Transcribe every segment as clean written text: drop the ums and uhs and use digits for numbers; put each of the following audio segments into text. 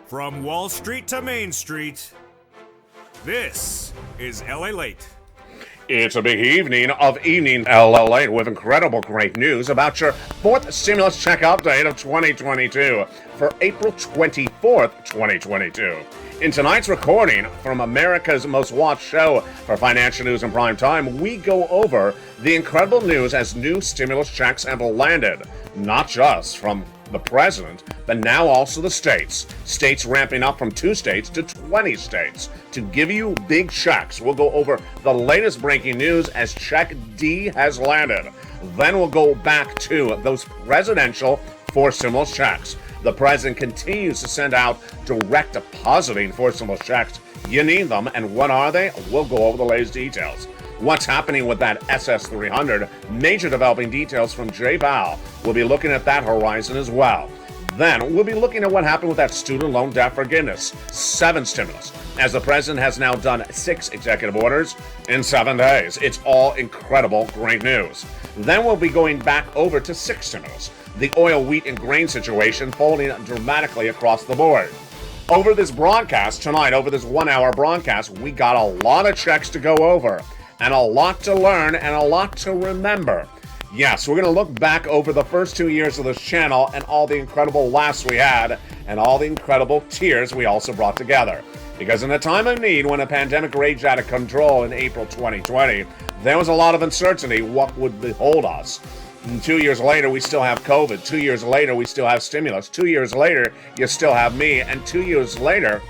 From Wall Street to Main Street, this is Lalate. It's a big evening of Evening Lalate with incredible great news about your fourth stimulus check update of 2022 for April 24th, 2022. In tonight's recording from America's most watched show for financial news in prime time, we go over the incredible news as new stimulus checks have landed, not just from the president, but now also the states. States ramping up from 2 states to 20 states to give you big checks. We'll go over the latest breaking news as Check D has landed. Then we'll go back to those presidential 4 stimulus checks. The president continues to send out direct depositing 4 stimulus checks. You need them, and what are they? We'll go over the latest details. What's happening with that SS300? Major developing details from Jay Powell. We'll be looking at that horizon as well. Then we'll be looking at what happened with that student loan debt forgiveness. 7 stimulus, as the president has now done 6 executive orders in 7 days. It's all incredible, great news. Then we'll be going back over to 6 stimulus. The oil, wheat, and grain situation folding dramatically across the board. Over this broadcast tonight, over this 1-hour broadcast, we got a lot of checks to go over, and a lot to learn, and a lot to remember. Yes, we're going to look back over the first 2 years of this channel and all the incredible laughs we had and all the incredible tears we also brought together. Because in a time of need, when a pandemic raged out of control in April 2020, there was a lot of uncertainty what would behold us. And 2 years later, we still have COVID. 2 years later, we still have stimulus. 2 years later, you still have me. And 2 years later,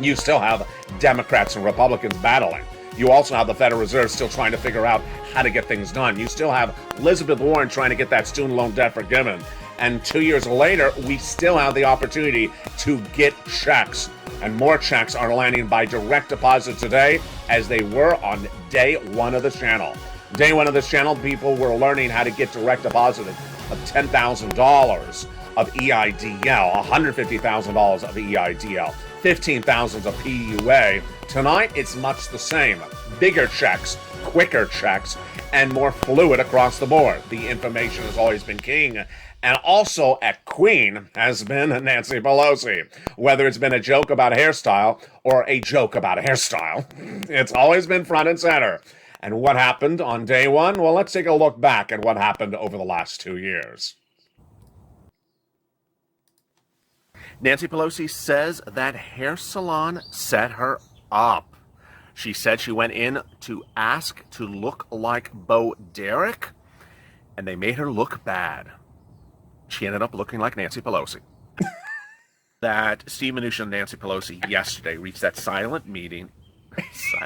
you still have Democrats and Republicans battling. You also have the Federal Reserve still trying to figure out how to get things done. You still have Elizabeth Warren trying to get that student loan debt forgiven. And 2 years later, we still have the opportunity to get checks. And more checks are landing by direct deposit today as they were on day 1 of this channel. Day 1 of this channel, people were learning how to get direct deposit of $10,000 of EIDL, $150,000 of EIDL, $15,000 of PUA. Tonight, it's much the same. Bigger checks, quicker checks, and more fluid across the board. The information has always been king. And also at Queen has been Nancy Pelosi. Whether it's been a joke about a hairstyle or a joke about a hairstyle, it's always been front and center. And what happened on day 1? Well, let's take a look back at what happened over the last 2 years. Nancy Pelosi says that hair salon set her up. She said she went in to ask to look like Bo Derek, and they made her look bad. She ended up looking like Nancy Pelosi. That Steve Mnuchin and Nancy Pelosi yesterday reached that silent meeting.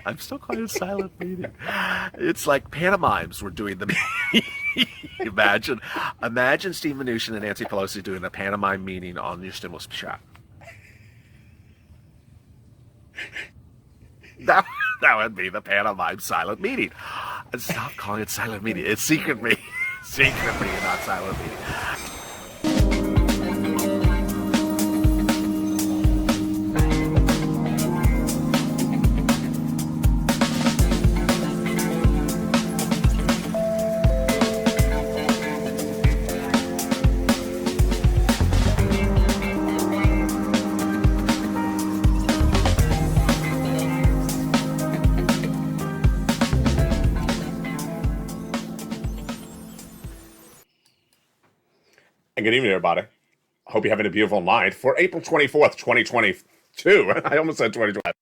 I'm still calling it silent meeting. It's like pantomimes were doing the meeting. Imagine Steve Mnuchin and Nancy Pelosi doing a pantomime meeting on your stimulus check. That would be the pantomime silent meeting. And stop calling it silent meeting. It's secret meeting. Secret meeting, not silent meeting. And good evening, everybody. Hope you're having a beautiful night. For April 24th, 2022, I almost said 2020.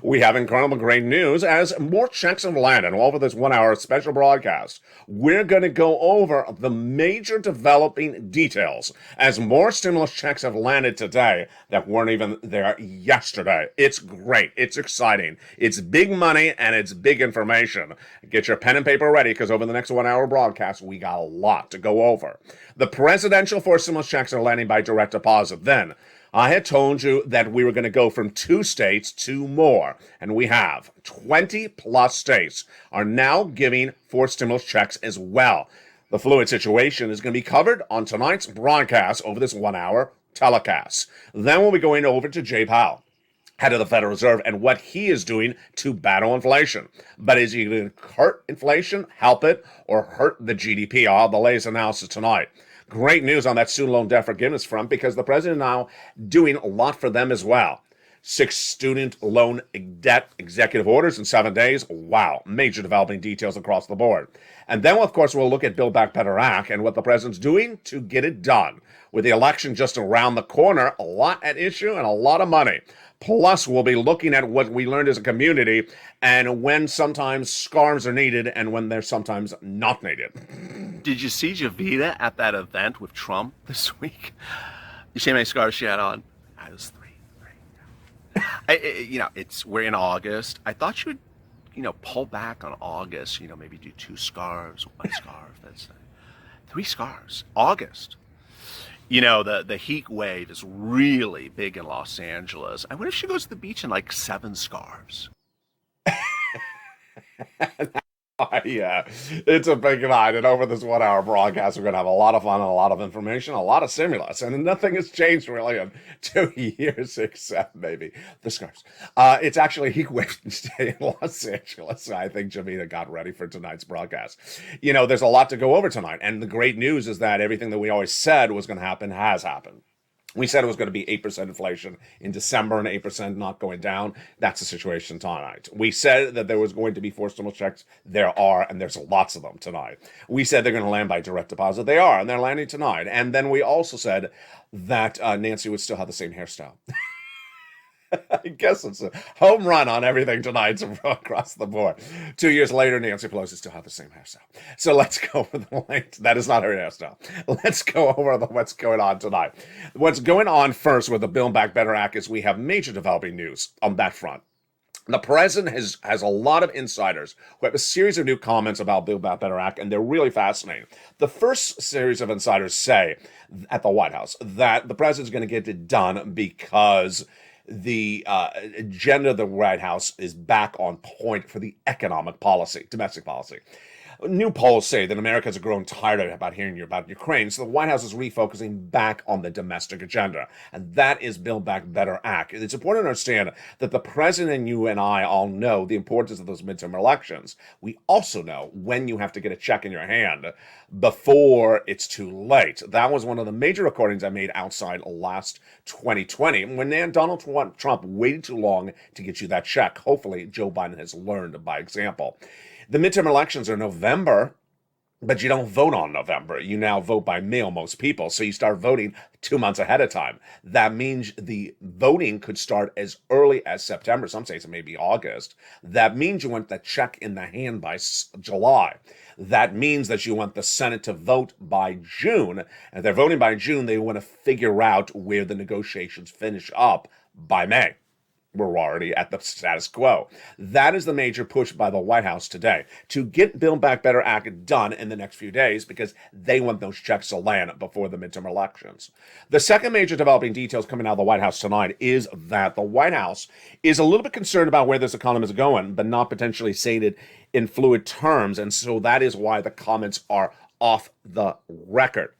We have incredible great news as more checks have landed over this 1-hour special broadcast. We're going to go over the major developing details as more stimulus checks have landed today that weren't even there yesterday. It's great. It's exciting. It's big money and it's big information. Get your pen and paper ready because over the next 1-hour broadcast, we got a lot to go over. The presidential 4 stimulus checks are landing by direct deposit. Then, I had told you that we were going to go from 2 states to more, and we have. 20 plus states are now giving 4 stimulus checks as well. The fluid situation is going to be covered on tonight's broadcast over this 1-hour telecast. Then we'll be going over to Jay Powell, head of the Federal Reserve, and what he is doing to battle inflation. But is he going to hurt inflation, help it, or hurt the GDP? I'll have the latest analysis tonight. Great news on that student loan debt forgiveness front because the president now doing a lot for them as well. 6 student loan debt executive orders in 7 days. Wow, major developing details across the board. And then, of course, we'll look at Build Back Better Act and what the president's doing to get it done. With the election just around the corner, a lot at issue and a lot of money. Plus, we'll be looking at what we learned as a community and when sometimes scarves are needed and when they're sometimes not needed. Did you see Javita at that event with Trump this week? You see how many scarves she had on? I was three. We're in August. I thought you would, pull back on August. Maybe do 2 scarves, 1 scarf. That's 3 scarves. August. The heat wave is really big in Los Angeles. I wonder if she goes to the beach in like 7 scarves. Yeah, it's a big night, and over this 1-hour broadcast, we're going to have a lot of fun and a lot of information, a lot of stimulus, and nothing has changed really in 2 years except maybe the scarves. It's actually heat wave today in Los Angeles. I think Jamina got ready for tonight's broadcast. There's a lot to go over tonight, and the great news is that everything that we always said was going to happen has happened. We said it was going to be 8% inflation in December and 8% not going down. That's the situation tonight. We said that there was going to be 4 stimulus checks. There are, and there's lots of them tonight. We said they're going to land by direct deposit. They are, and they're landing tonight. And then we also said that Nancy would still have the same hairstyle. I guess it's a home run on everything tonight across the board. 2 years later, Nancy Pelosi still has the same hairstyle. So let's go over the link. That is not her hairstyle. Let's go over what's going on tonight. What's going on first with the Build Back Better Act is we have major developing news on that front. The president has a lot of insiders who have a series of new comments about Build Back Better Act, and they're really fascinating. The first series of insiders say at the White House that the president's going to get it done because the agenda of the White House is back on point for the economic policy, domestic policy. New polls say that Americans are growing tired about hearing about Ukraine, so the White House is refocusing back on the domestic agenda, and that is Build Back Better Act. It's important to understand that the president and you and I all know the importance of those midterm elections. We also know when you have to get a check in your hand before it's too late. That was one of the major recordings I made outside last 2020 when Donald Trump waited too long to get you that check. Hopefully, Joe Biden has learned by example. The midterm elections are November, but you don't vote on November. You now vote by mail, most people. So you start voting 2 months ahead of time. That means the voting could start as early as September. Some states it may be August. That means you want the check in the hand by July. That means that you want the Senate to vote by June. And if they're voting by June, they want to figure out where the negotiations finish up by May. We're already at the status quo. That is the major push by the White House today to get Build Back Better Act done in the next few days because they want those checks to land before the midterm elections. The second major developing details coming out of the White House tonight is that the White House is a little bit concerned about where this economy is going, but not potentially saying it in fluid terms. And so that is why the comments are off the record.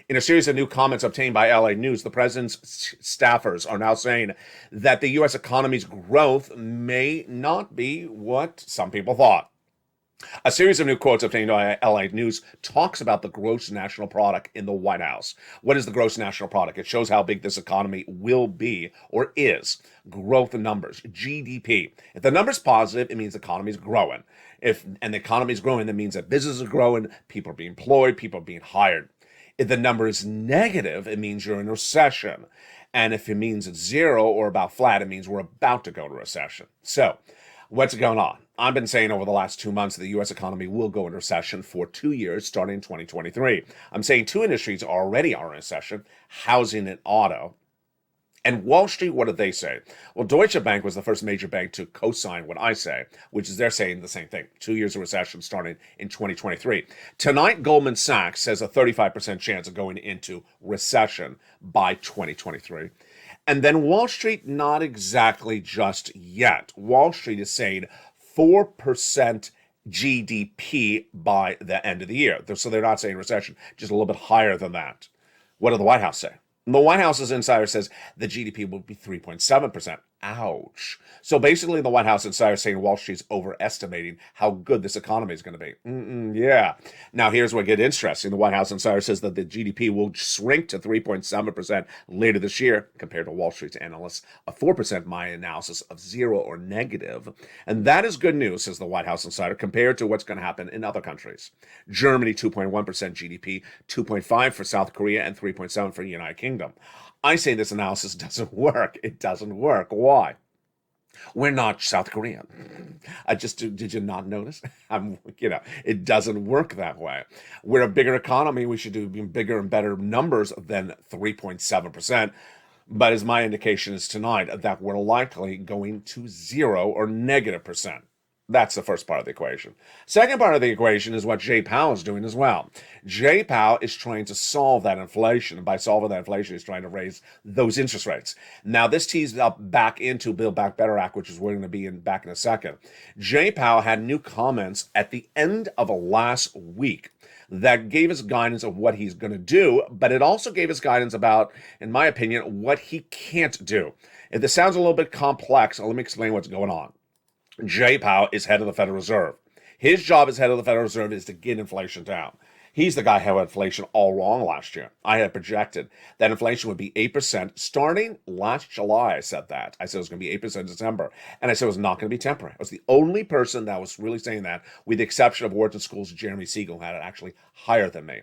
In a series of new comments obtained by LA News, the president's staffers are now saying that the U.S. economy's growth may not be what some people thought. A series of new quotes obtained by LA News talks about the gross national product in the White House. What is the gross national product? It shows how big this economy will be or is. Growth numbers, GDP. If the number's positive, it means the economy's growing. And the economy's growing, that means that businesses are growing, people are being employed, people are being hired. If the number is negative, it means you're in recession. And if it means it's 0 or about flat, it means we're about to go to recession. So what's going on? I've been saying over the last 2 months that the U.S. economy will go into recession for 2 years, starting in 2023. I'm saying 2 industries already are in recession, housing and auto. And Wall Street, what did they say? Well, Deutsche Bank was the first major bank to co-sign what I say, which is they're saying the same thing. 2 years of recession starting in 2023. Tonight, Goldman Sachs says a 35% chance of going into recession by 2023. And then Wall Street, not exactly just yet. Wall Street is saying 4% GDP by the end of the year. So they're not saying recession, just a little bit higher than that. What did the White House say? The White House's insider says the GDP will be 3.7%. Ouch. So basically, the White House insider is saying Wall Street's overestimating how good this economy is going to be. Yeah. Now, here's what gets interesting. The White House insider says that the GDP will shrink to 3.7% later this year, compared to Wall Street's analysts, a 4% my analysis of zero or negative. And that is good news, says the White House insider, compared to what's going to happen in other countries. Germany, 2.1% GDP, 2.5% for South Korea, and 3.7% for the United Kingdom. I say this analysis doesn't work. It doesn't work. Why? We're not South Korea. Did you not notice? It doesn't work that way. We're a bigger economy. We should do bigger and better numbers than 3.7%. But as my indication is tonight, that we're likely going to 0 or negative percent. That's the first part of the equation. Second part of the equation is what Jay Powell is doing as well. Jay Powell is trying to solve that inflation. And by solving that inflation, he's trying to raise those interest rates. Now, this tees up back into Build Back Better Act, which is we're going to be back in a second. Jay Powell had new comments at the end of last week that gave us guidance of what he's going to do, but it also gave us guidance about, in my opinion, what he can't do. If this sounds a little bit complex, let me explain what's going on. Jay Powell is head of the Federal Reserve. His job as head of the Federal Reserve is to get inflation down. He's the guy who had inflation all wrong last year. I had projected that inflation would be 8% starting last July. I said that. I said it was going to be 8% in December. And I said it was not going to be temporary. I was the only person that was really saying that, with the exception of Wharton School's Jeremy Siegel, who had it actually higher than me.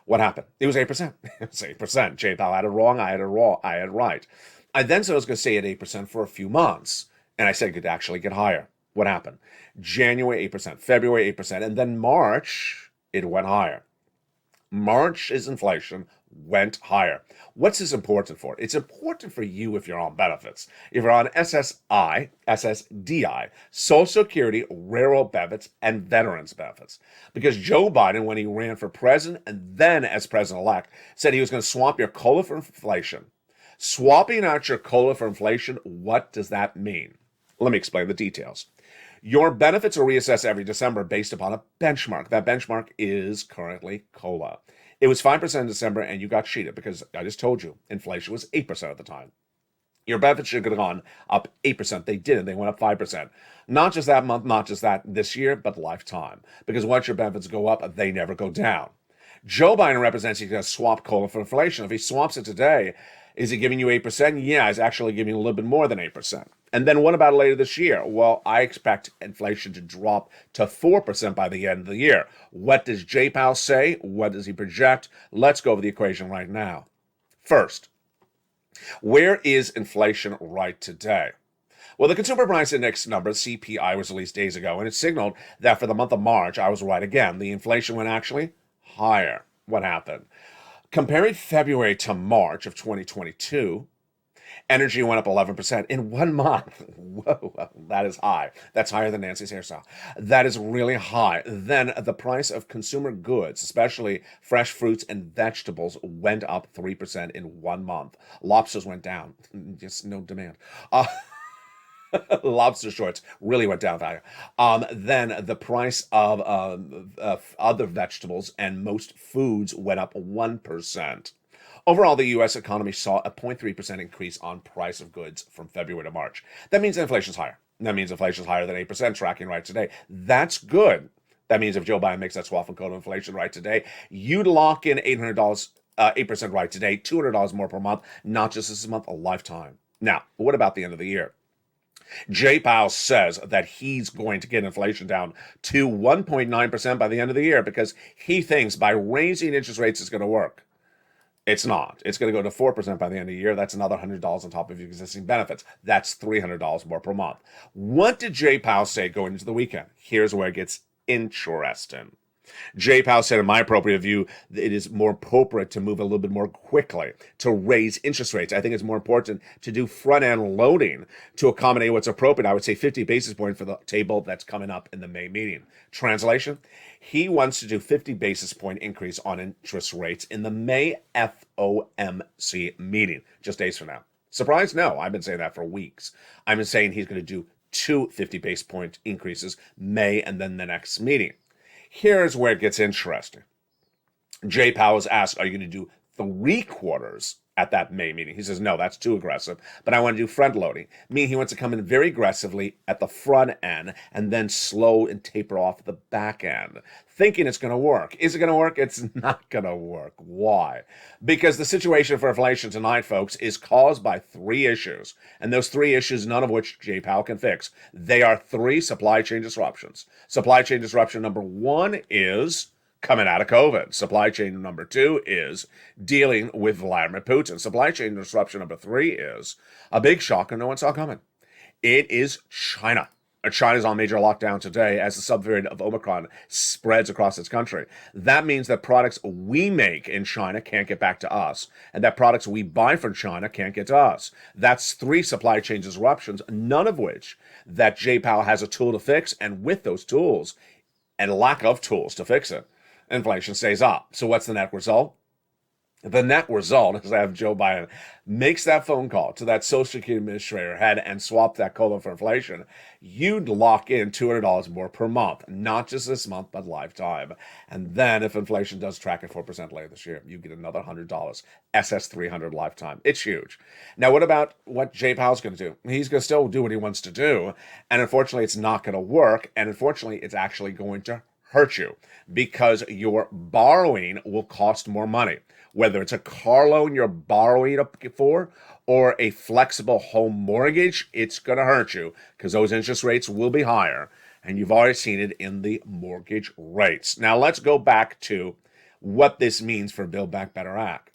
What happened? It was 8%. It was 8%. Jay Powell had it wrong. I had it wrong. I had it right. I then said I was going to stay at 8% for a few months. And I said it could actually get higher. What happened? January, 8%, February, 8%, and then March, it went higher. March's inflation went higher. What's this important for? It's important for you if you're on benefits. If you're on SSI, SSDI, Social Security, railroad benefits, and veterans benefits. Because Joe Biden, when he ran for president and then as president-elect, said he was going to swap your COLA for inflation. Swapping out your COLA for inflation, what does that mean? Let me explain the details. Your benefits are reassessed every December based upon a benchmark. That benchmark is currently COLA. It was 5% in December, and you got cheated because I just told you inflation was 8% at the time. Your benefits should have gone up 8%. They didn't. They went up 5%. Not just that month, not just that this year, but lifetime. Because once your benefits go up, they never go down. Joe Biden represents he's going to swap COLA for inflation. If he swaps it today, is he giving you 8%? Yeah, he's actually giving you a little bit more than 8%. And then what about later this year? Well, I expect inflation to drop to 4% by the end of the year. What does Jay Powell say? What does he project? Let's go over the equation right now. First, where is inflation right today? Well, the Consumer Price Index number, CPI, was released days ago, and it signaled that for the month of March, I was right again. The inflation went actually higher. What happened? Comparing February to March of 2022, energy went up 11% in 1 month. Whoa, that is high. That's higher than Nancy's hairstyle. That is really high. Then the price of consumer goods, especially fresh fruits and vegetables, went up 3% in 1 month. Lobsters went down. Just no demand. Lobster shorts really went down value. Then the price of other vegetables and most foods went up 1%. Overall, the U.S. economy saw a 0.3% increase on price of goods from February to March. That means inflation is higher. That means inflation is higher than 8%, tracking right today. That's good. That means if Joe Biden makes that swap and code inflation right today, you'd lock in $800, 8% right today, $200 more per month, not just this month, a lifetime. Now, what about the end of the year? Jay Powell says that he's going to get inflation down to 1.9% by the end of the year because he thinks by raising interest rates it's going to work. It's not. It's going to go to 4% by the end of the year. That's another $100 on top of your existing benefits. That's $300 more per month. What did Jay Powell say going into the weekend? Here's where it gets interesting. Jay Powell said, in my appropriate view, it is more appropriate to move a little bit more quickly to raise interest rates. I think it's more important to do front-end loading to accommodate what's appropriate. I would say 50 basis points for the table that's coming up in the May meeting. Translation, he wants to do 50 basis point increase on interest rates in the May FOMC meeting, just days from now. Surprised? No, I've been saying that for weeks. I've been saying he's going to do 2 50 basis point increases, May and then the next meeting. Here's where it gets interesting. Jay Powell was asked, are you going to do 3 quarters at that May meeting. He says, no, that's too aggressive, but I want to do front loading. Meaning he wants to come in very aggressively at the front end and then slow and taper off the back end, thinking it's going to work. Is it going to work? It's not going to work. Why? Because the situation for inflation tonight, folks, is caused by three issues. And those three issues, none of which Jay Powell can fix. They are three supply chain disruptions. Supply chain disruption number one is coming out of COVID. Supply chain number two is dealing with Vladimir Putin. Supply chain disruption number three is a big shocker no one saw coming. It is China. China's on major lockdown today as the subvariant of Omicron spreads across its country. That means that products we make in China can't get back to us, and that products we buy from China can't get to us. That's three supply chain disruptions, none of which that Jay Powell has a tool to fix, and with those tools and lack of tools to fix it, inflation stays up. So what's the net result? The net result is that if Joe Biden makes that phone call to that Social Security administrator head and swap that COLA for inflation, you'd lock in $200 more per month, not just this month, but lifetime. And then if inflation does track at 4% later this year, you get another $100, SS300 lifetime. It's huge. Now, what about what Jay Powell's going to do? He's going to still do what he wants to do. And unfortunately, it's not going to work. And unfortunately, it's actually going to hurt you because your borrowing will cost more money. Whether it's a car loan you're borrowing for or a flexible home mortgage, it's going to hurt you because those interest rates will be higher. And you've already seen it in the mortgage rates. Now, let's go back to what this means for Build Back Better Act.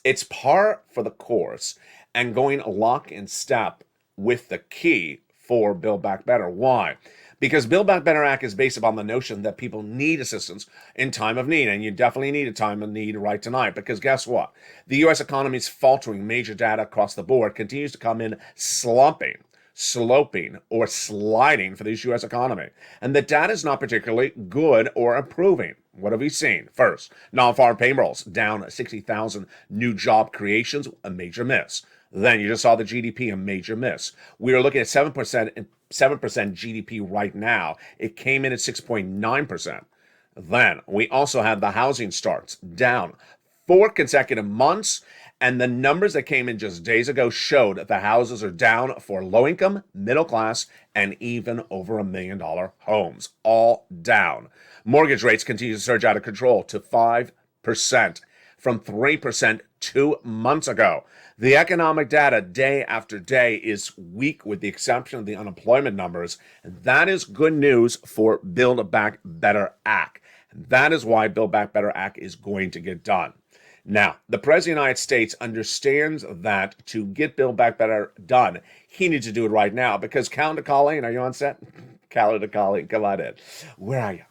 It's par for the course and going lock in step with the key for Build Back Better. Why? Because Build Back Better Act is based upon the notion that people need assistance in time of need. And you definitely need a time of need right tonight. Because guess what? The U.S. economy is faltering. Major data across the board continues to come in slumping, sloping, or sliding for this U.S. economy. And the data is not particularly good or improving. What have we seen? First, non-farm payrolls down 60,000 new job creations, a major miss. Then you just saw the GDP, a major miss. We are looking at 7% GDP right now. It came in at 6.9%. Then we also had the housing starts down 4 consecutive months. And the numbers that came in just days ago showed that the houses are down for low income, middle class, and even over $1 million homes. All down. Mortgage rates continue to surge out of control to 5% from 3% 2 months ago. The economic data day after day is weak with the exception of the unemployment numbers. And that is good news for Build Back Better Act. And that is why Build Back Better Act is going to get done. Now, the President of the United States understands that to get Build Back Better done, he needs to do it right now because Calendar Colleen, are you on set? Calendar Colleen, come on in. Where are you?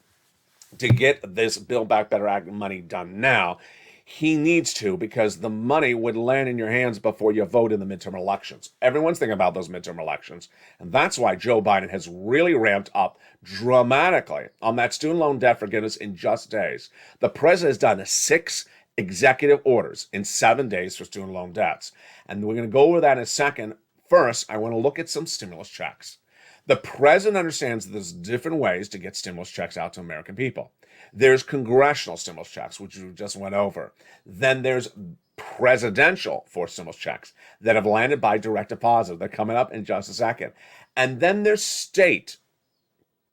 To get this Build Back Better Act money done now, he needs to because the money would land in your hands before you vote in the midterm elections. Everyone's thinking about those midterm elections. And that's why Joe Biden has really ramped up dramatically on that student loan debt forgiveness in just days. The president has done 6 executive orders in 7 days for student loan debts. And we're going to go over that in a second. First, I want to look at some stimulus checks. The president understands that there's different ways to get stimulus checks out to American people. There's congressional stimulus checks, which we just went over. Then there's presidential forced stimulus checks that have landed by direct deposit. They're coming up in just a second. And then there's state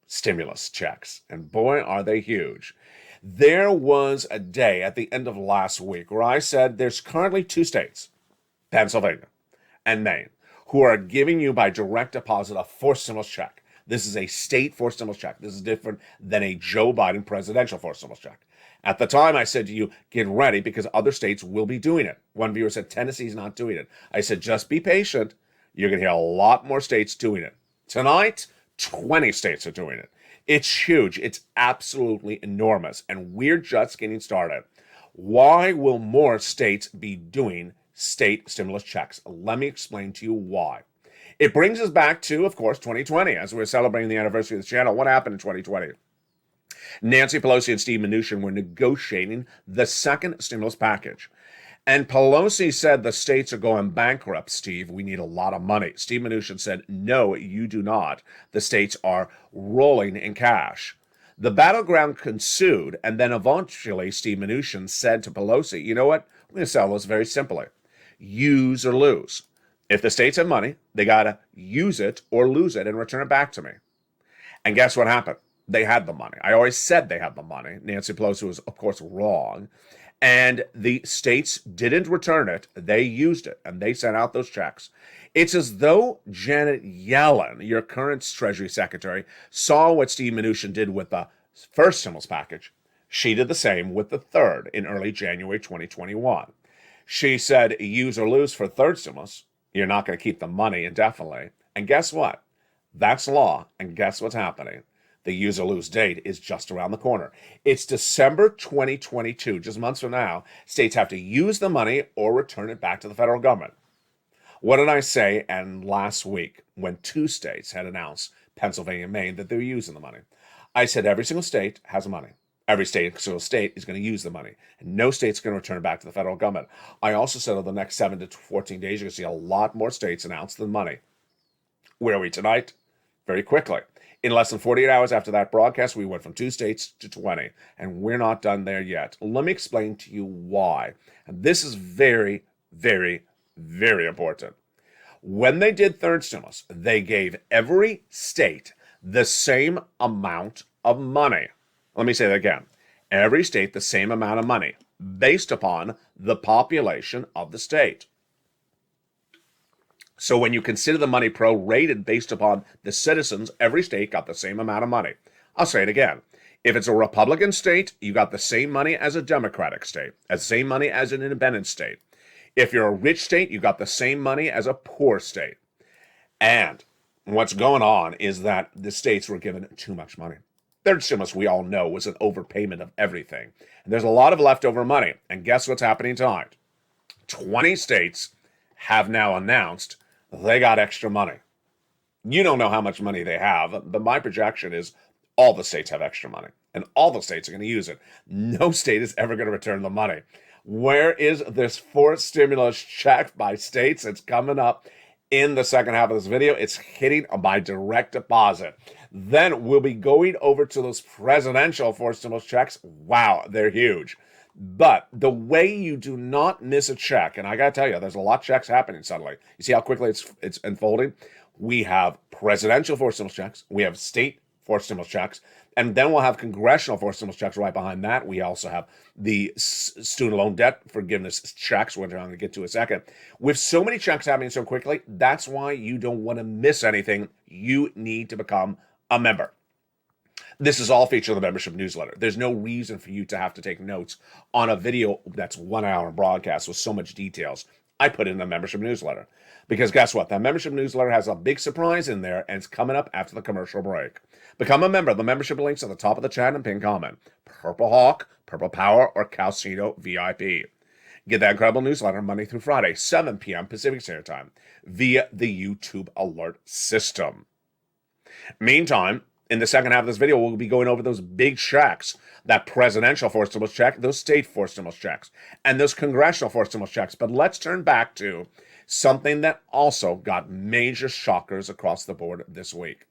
stimulus checks. And boy, are they huge. There was a day at the end of last week where I said there's currently 2 states, Pennsylvania and Maine, who are giving you by direct deposit a forced stimulus check. This is a state forced stimulus check. This is different than a Joe Biden presidential forced stimulus check. At the time, I said to you, get ready because other states will be doing it. One viewer said Tennessee's not doing it. I said, just be patient. You're going to hear a lot more states doing it. Tonight, 20 states are doing it. It's huge. It's absolutely enormous. And we're just getting started. Why will more states be doing state stimulus checks? Let me explain to you why. It brings us back to, of course, 2020. As we're celebrating the anniversary of this channel, what happened in 2020? Nancy Pelosi and Steve Mnuchin were negotiating the second stimulus package. And Pelosi said the states are going bankrupt, Steve. We need a lot of money. Steve Mnuchin said, no, you do not. The states are rolling in cash. The battleground ensued, and then eventually Steve Mnuchin said to Pelosi, you know what? I'm going to settle this very simply. use or lose. If the states have money, they got to use it or lose it and return it back to me. And guess what happened? They had the money. I always said they had the money. Nancy Pelosi was, of course, wrong. And the states didn't return it. They used it, and they sent out those checks. It's as though Janet Yellen, your current Treasury Secretary, saw what Steve Mnuchin did with the first stimulus package. She did the same with the third in early January 2021. She said, use or lose for third stimulus. You're not going to keep the money indefinitely. And guess what? That's law. And guess what's happening? The use or lose date is just around the corner. It's December 2022, just months from now. States have to use the money or return it back to the federal government. What did I say? And last week, when two states had announced, Pennsylvania and Maine, that they were using the money, I said every single state has money. Every single state is going to use the money. And no state's going to return it back to the federal government. I also said over the next 7 to 14 days, you're going to see a lot more states announce the money. Where are we tonight? Very quickly. In less than 48 hours after that broadcast, we went from 2 states to 20. And we're not done there yet. Let me explain to you why. And this is very, very, very important. When they did third stimulus, they gave every state the same amount of money. Let me say that again. Every state the same amount of money based upon the population of the state. So when you consider the money prorated based upon the citizens, every state got the same amount of money. I'll say it again. If it's a Republican state, you got the same money as a Democratic state, the same money as an independent state. If you're a rich state, you got the same money as a poor state. And what's going on is that the states were given too much money. Third stimulus, we all know, was an overpayment of everything. And there's a lot of leftover money. And guess what's happening tonight? 20 states have now announced they got extra money. You don't know how much money they have, but my projection is all the states have extra money. And all the states are going to use it. No state is ever going to return the money. Where is this fourth stimulus check by states? It's coming up in the second half of this video. It's hitting by direct deposit. Then we'll be going over to those presidential fourth stimulus checks. Wow, they're huge. But the way you do not miss a check, and I got to tell you, there's a lot of checks happening suddenly. You see how quickly it's unfolding? We have presidential fourth stimulus checks. We have state fourth stimulus checks. And then we'll have congressional fourth stimulus checks right behind that. We also have the student loan debt forgiveness checks, which I'm going to get to in a second. With so many checks happening so quickly, that's why you don't want to miss anything. You need to become a member. This is all featured in the membership newsletter. There's no reason for you to have to take notes on a video that's 1 hour broadcast with so much details. I put it in the membership newsletter. Because guess what? That membership newsletter has a big surprise in there, and it's coming up after the commercial break. Become a member. The membership link's at the top of the chat and pin comment. Purple Hawk, Purple Power, or Calcino VIP. Get that incredible newsletter Monday through Friday, 7 p.m. Pacific Standard Time, via the YouTube alert system. Meantime, in the second half of this video, we'll be going over those big checks, that presidential fourth stimulus check, those state fourth stimulus checks, and those congressional fourth stimulus checks. But let's turn back to something that also got major shockers across the board this week.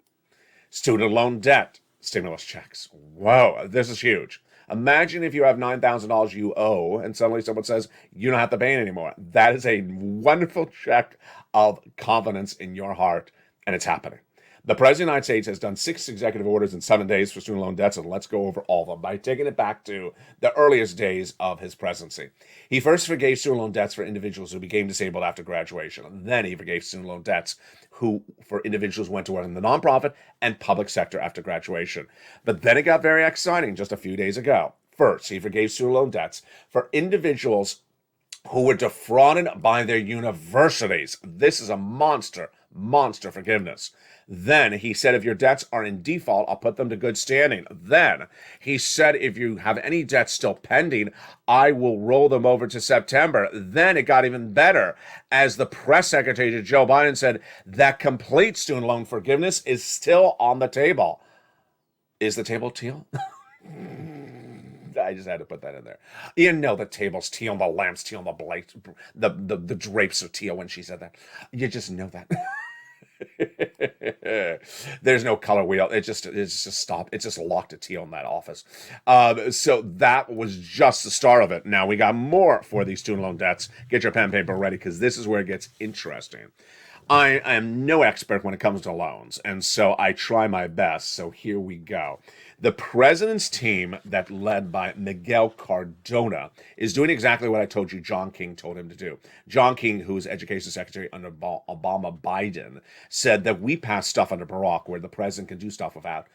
Student loan debt stimulus checks. Whoa, this is huge. Imagine if you have $9,000 you owe, and suddenly someone says you don't have to pay it anymore. That is a wonderful check of confidence in your heart, and it's happening. The President of the United States has done 6 executive orders in 7 days for student loan debts, and let's go over all of them by taking it back to the earliest days of his presidency. He first forgave student loan debts for individuals who became disabled after graduation. And then he forgave student loan debts for individuals who went to work in the nonprofit and public sector after graduation. But then it got very exciting just a few days ago. First, he forgave student loan debts for individuals who were defrauded by their universities. This is a monster forgiveness. Then he said, if your debts are in default, I'll put them to good standing. Then he said, if you have any debts still pending, I will roll them over to September. Then it got even better as the press secretary to Joe Biden said that complete student loan forgiveness is still on the table. Is the table teal? I just had to put that in there. You know the table's teal, the lamp's teal, the drapes are teal when she said that. You just know that. There's no color wheel. It's just stopped. It's just locked a T on that office. So that was just the start of it. Now we got more for these student loan debts. Get your pen and paper ready, because this is where it gets interesting. I am no expert when it comes to loans, and so I try my best. So here we go. The president's team, that led by Miguel Cardona, is doing exactly what I told you John King told him to do. John King, who was education secretary under Obama Biden, said that we passed stuff under Barack where the president can do stuff without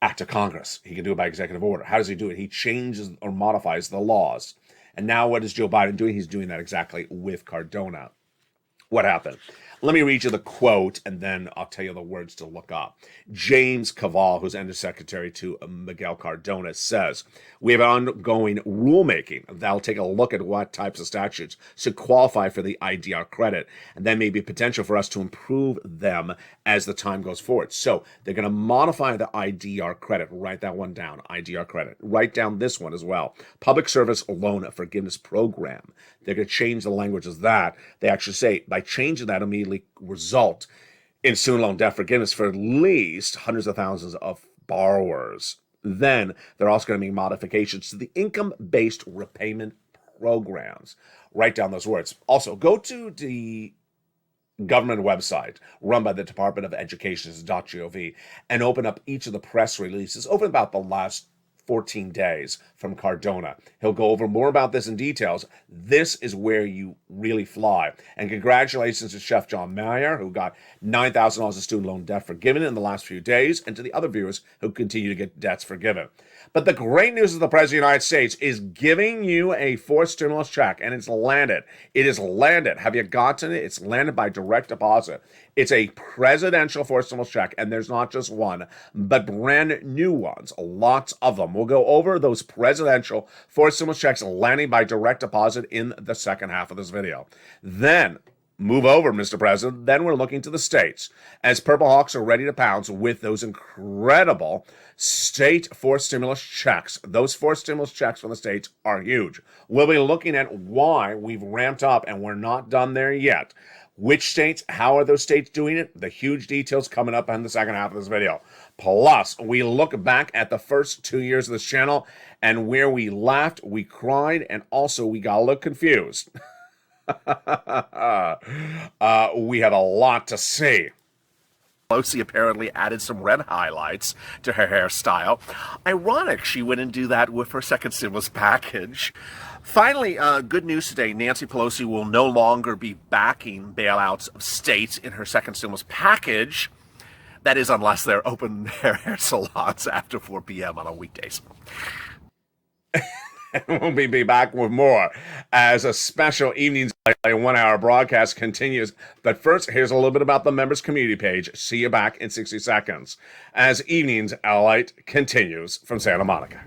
act of Congress. He can do it by executive order. How does he do it? He changes or modifies the laws. And now what is Joe Biden doing? He's doing that exactly with Cardona. What happened? Let me read you the quote, and then I'll tell you the words to look up. James Cavall, who's undersecretary to Miguel Cardona, says, we have ongoing rulemaking that'll take a look at what types of statutes should qualify for the IDR credit, and then maybe potential for us to improve them as the time goes forward. So they're going to modify the IDR credit. Write that one down, IDR credit. Write down this one as well. Public Service Loan Forgiveness Program. They're going to change the language of that. They actually say, by changing that, immediately result in student loan debt forgiveness for at least hundreds of thousands of borrowers. Then there are also going to be modifications to the income-based repayment programs. Write down those words. Also, go to the government website run by the Department of Education.gov and open up each of the press releases over about the last 14 days from Cardona. He'll go over more about this in details. This is where you really fly. And congratulations to Chef John Mayer, who got $9,000 of student loan debt forgiven in the last few days, and to the other viewers who continue to get debts forgiven. But the great news is the President of the United States is giving you a fourth stimulus check, and it's landed. It is landed. Have you gotten it? It's landed by direct deposit. It's a presidential fourth stimulus check, and there's not just one, but brand new ones, lots of them. We'll go over those presidential fourth stimulus checks landing by direct deposit in the second half of this video. Then, move over, Mr. President. Then we're looking to the states, as Purple Hawks are ready to pounce with those incredible state fourth stimulus checks. Those fourth stimulus checks from the states are huge. We'll be looking at why we've ramped up, and we're not done there yet. Which states, how are those states doing it? The huge details coming up in the second half of this video. Plus, we look back at the first 2 years of this channel and where we laughed, we cried, and also we got a little confused. We have a lot to see. Pelosi apparently added some red highlights to her hairstyle. Ironic she wouldn't do that with her second stimulus package. Finally, good news today. Nancy Pelosi will no longer be backing bailouts of states in her second stimulus package. That is, unless they're open hair salons after 4 p.m. on weekdays. We'll be back with more as a special evening's 1-hour broadcast continues. But first, here's a little bit about the members community page. See you back in 60 seconds as Evenings Lalate continues from Santa Monica.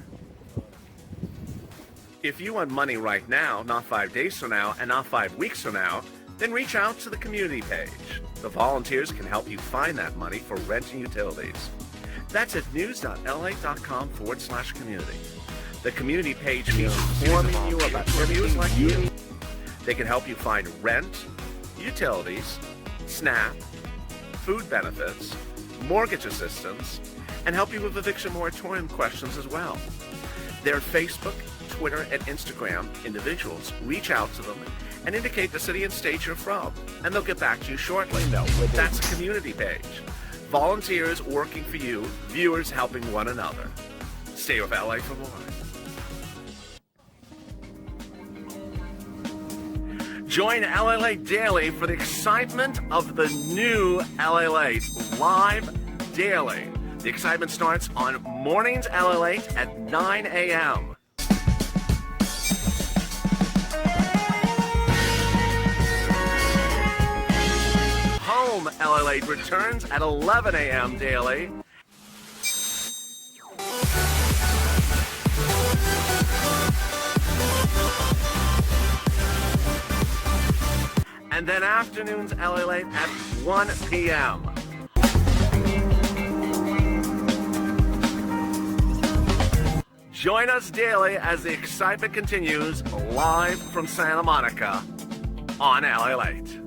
If you want money right now, not 5 days from now, and not 5 weeks from now, then reach out to the community page. The volunteers can help you find that money for rent and utilities. That's at news.la.com/community. The community page features informing you about interviews like you. They can help you find rent, utilities, SNAP, food benefits, mortgage assistance, and help you with eviction moratorium questions as well. Their Facebook, Twitter, and Instagram individuals reach out to them and indicate the city and state you're from, and they'll get back to you shortly. That's a community page. Volunteers working for you, viewers helping one another. Stay with LA for more. Join LA Late Daily for the excitement of the new LA Late live daily. The excitement starts on mornings LA Late at 9 a.m. Home LA Late returns at 11 a.m. daily. And then afternoons LA Late at 1 p.m. Join us daily as the excitement continues live from Santa Monica on LA Late.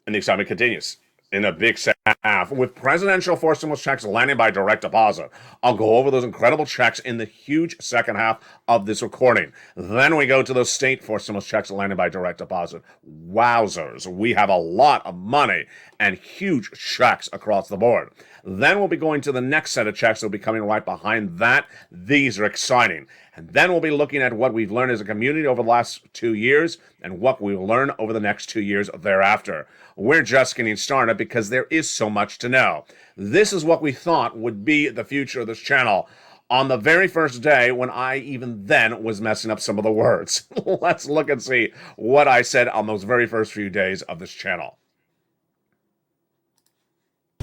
And the excitement continues. in the big second half with presidential forced stimulus checks landing by direct deposit. I'll go over those incredible checks in the huge second half of this recording. Then we go to those state forced stimulus checks landing by direct deposit. Wowzers, we have a lot of money and huge checks across the board. Then we'll be going to the next set of checks that will be coming right behind that. These are exciting. And then we'll be looking at what we've learned as a community over the last 2 years and what we will learn over the next 2 years thereafter. We're just getting started because there is so much to know. This is what we thought would be the future of this channel on the very first day when I even then was messing up some of the words. Let's look and see what I said on those very first few days of this channel.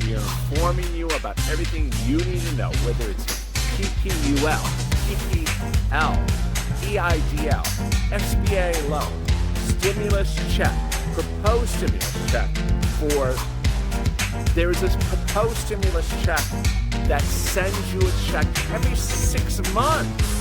We are informing you about everything you need to know, whether it's PPUL, PPL, EIDL, SBA loan, stimulus check, proposed stimulus check there is this proposed stimulus check that sends you a check every 6 months.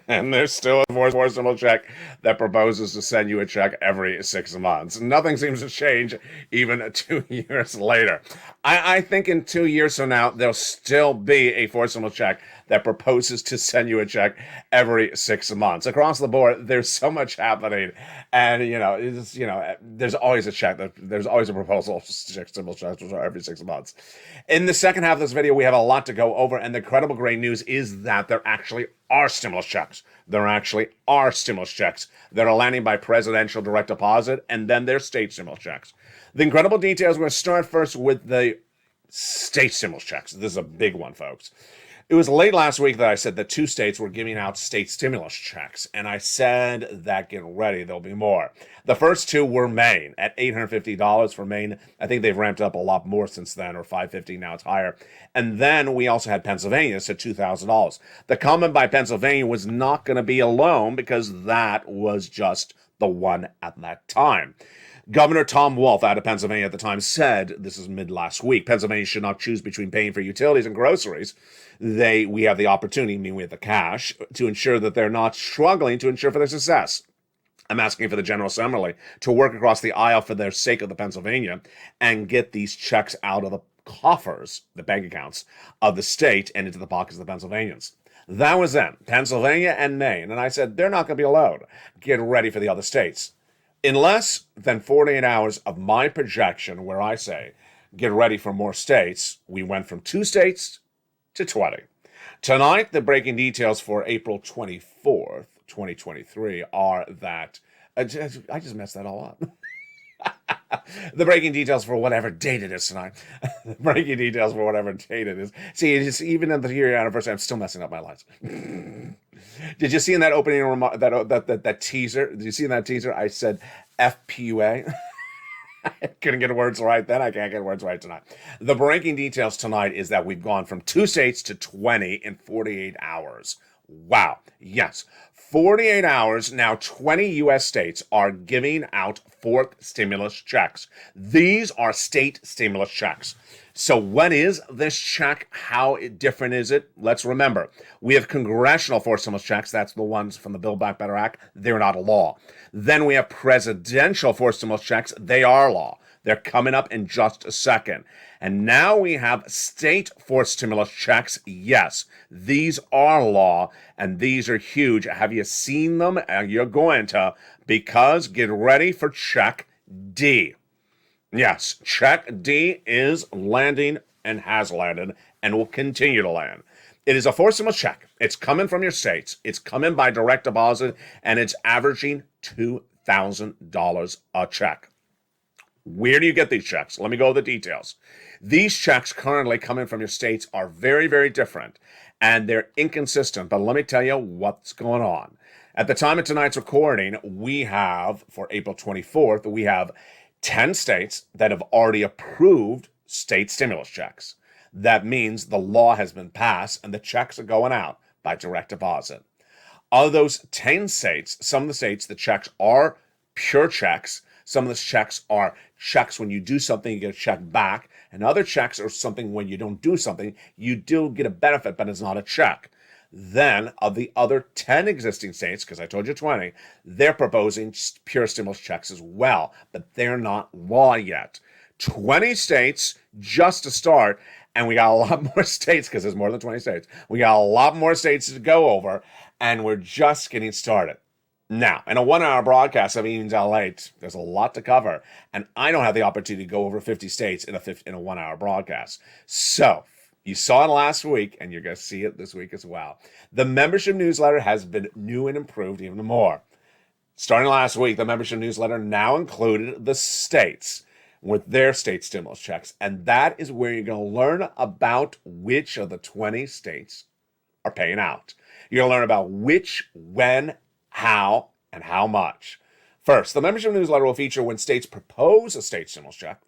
And there's still a forced stimulus check that proposes to send you a check every 6 months. Nothing seems to change even 2 years later. I think in 2 years from now, there'll still be a forced stimulus check that proposes to send you a check every 6 months. Across the board, there's so much happening. And, there's always a check. There's always a proposal to stimulus checks every 6 months. In the second half of this video, we have a lot to go over. And the incredible great news is that there actually are stimulus checks. There actually are stimulus checks that are landing by presidential direct deposit, and then there's state stimulus checks. The incredible details, we're going to start first with the state stimulus checks. This is a big one, folks. It was late last week that I said that 2 states were giving out state stimulus checks, and I said that get ready, there'll be more. The first 2 were Maine at $850 for Maine. I think they've ramped up a lot more since then, or $550, now it's higher. And then we also had Pennsylvania at $2,000. The comment by Pennsylvania was not going to be alone because that was just the one at that time. Governor Tom Wolf out of Pennsylvania at the time said, this is mid last week, Pennsylvania should not choose between paying for utilities and groceries. We have the opportunity, I mean we have the cash, to ensure that they're not struggling to ensure for their success. I'm asking for the General Assembly to work across the aisle for their sake of the Pennsylvania and get these checks out of the coffers, the bank accounts of the state and into the pockets of the Pennsylvanians. That was then, Pennsylvania and Maine. And I said, they're not going to be allowed. Get ready for the other states. In less than 48 hours of my projection where I say, get ready for more states, we went from 2 states to 20. Tonight, the breaking details for April 24th, 2023 are that, I just messed that all up. The breaking details for whatever date it is tonight. The breaking details for whatever date it is. See, it's even in the year anniversary, I'm still messing up my lines. Did you see in that opening remark, that teaser? Did you see in that teaser? I said FPUA. I couldn't get words right then. I can't get words right tonight. The breaking details tonight is that we've gone from 2 states to 20 in 48 hours. Wow. Yes. 48 hours, now 20 U.S. states are giving out 4th stimulus checks. These are state stimulus checks. So what is this check? How different is it? Let's remember, we have congressional forced stimulus checks. That's the ones from the Build Back Better Act. They're not a law. Then we have presidential forced stimulus checks. They are law. They're coming up in just a second. And now we have state forced stimulus checks. Yes, these are law, and these are huge. Have you seen them? You're going to, because get ready for check D. Yes, check D is landing and has landed and will continue to land. It is a forced stimulus check. It's coming from your states. It's coming by direct deposit, and it's averaging $2,000 a check. Where do you get these checks? Let me go over the details. These checks currently coming from your states are very, very different, and they're inconsistent. But let me tell you what's going on. At the time of tonight's recording, we have, for April 24th, we have 10 states that have already approved state stimulus checks. That means the law has been passed and the checks are going out by direct deposit. Of those 10 states, some of the states, the checks are pure checks. Some of the checks are checks when you do something, you get a check back. And other checks are something when you don't do something, you do get a benefit, but it's not a check. Then, of the other 10 existing states, because I told you 20, they're proposing pure stimulus checks as well, but they're not law yet. 20 states just to start, and we got a lot more states because there's more than 20 states. We got a lot more states to go over, and we're just getting started. Now, in a 1-hour broadcast of Evenings Lalate, there's a lot to cover, and I don't have the opportunity to go over 50 states in a 1-hour broadcast. So, you saw it last week, and you're going to see it this week as well. The membership newsletter has been new and improved even more. Starting last week, the membership newsletter now included the states with their state stimulus checks, and that is where you're going to learn about which of the 20 states are paying out. You're going to learn about which, when, how, and how much. First, the membership newsletter will feature when states propose a state stimulus check,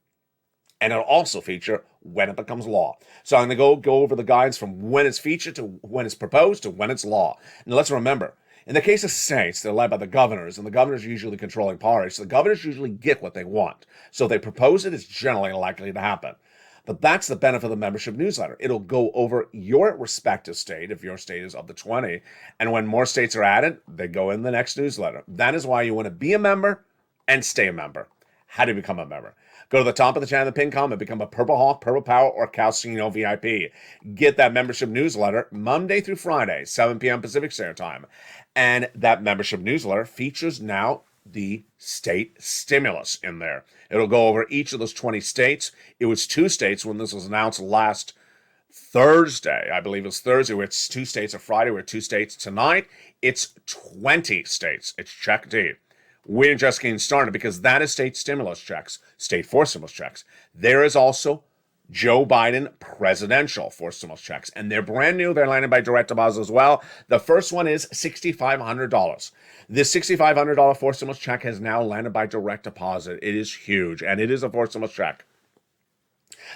and it'll also feature when it becomes law. So I'm going to go over the guides from when it's featured to when it's proposed to when it's law. And let's remember, in the case of states, they're led by the governors, and the governors are usually controlling parties. So the governors usually get what they want. So if they propose it, it's generally likely to happen. But that's the benefit of the membership newsletter. It'll go over your respective state, if your state is of the 20. And when more states are added, they go in the next newsletter. That is why you want to be a member and stay a member. How do you become a member? Go to the top of the channel, the pin comment, become a Purple Hawk, Purple Power, or Calcino VIP. Get that membership newsletter Monday through Friday, 7 p.m. Pacific Standard Time. And that membership newsletter features now the state stimulus in there. It'll go over each of those 20 states. It was 2 states when this was announced last Thursday. I believe it was Thursday, where it's 2 states, or Friday, where 2 states. Tonight, it's 20 states. It's check D. We're just getting started because that is state stimulus checks, state forced stimulus checks. There is also Joe Biden presidential forced stimulus checks, and they're brand new. They're landed by direct deposit as well. The first one is $6,500. This $6,500 forced stimulus check has now landed by direct deposit. It is huge, and it is a forced stimulus check.